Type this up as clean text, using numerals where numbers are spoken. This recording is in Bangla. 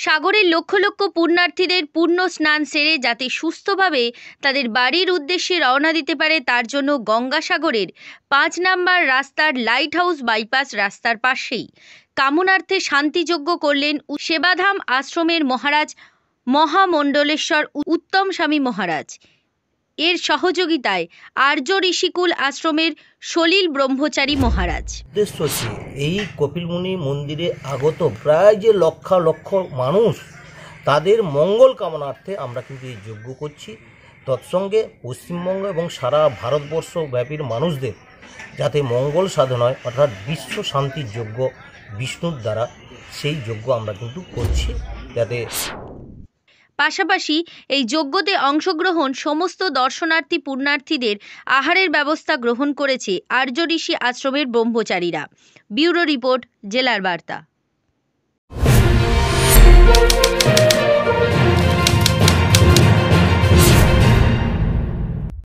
সাগরের লক্ষ লক্ষ পুণ্যার্থীদের পুণ্য স্নান সেরে যাতে সুস্থভাবে তাদের বাড়ির উদ্দেশ্যে রওনা দিতে পারে, তার জন্য গঙ্গাসাগরের ৫ নম্বর রাস্তার লাইট হাউস বাইপাস রাস্তার পাশেই কামনার্থে শান্তিযজ্ঞ করলেন সেবাধাম আশ্রমের মহারাজ মহামণ্ডলেশ্বর উত্তম স্বামী মহারাজ। এর সহযোগিতায় আর্য ঋষিকুল আশ্রমের সলিল ব্রহ্মচারী মহারাজ। উদ্দেশ্য কি, এই কপিলমুনি মন্দিরে আগত প্রায় যে লক্ষ লক্ষ মানুষ, তাদের মঙ্গল কামনার্থে আমরা কিন্তু এই যজ্ঞ করছি। তৎসঙ্গে পশ্চিমবঙ্গ এবং সারা ভারতবর্ষ ব্যাপীর মানুষদের যাতে মঙ্গল সাধন হয়, অর্থাৎ বিশ্ব শান্তির যজ্ঞ বিষ্ণুর দ্বারা, সেই যজ্ঞ আমরা কিন্তু করছি। যাতে পাশাপাশি এই যজ্ঞতে অংশগ্রহণ সমস্ত দর্শনার্থী পুণ্যার্থীদের আহারের ব্যবস্থা গ্রহণ করেছে আর্য ঋষি আশ্রমের ব্রহ্মচারীরা। ব্যুরো রিপোর্ট, জেলার বার্তা।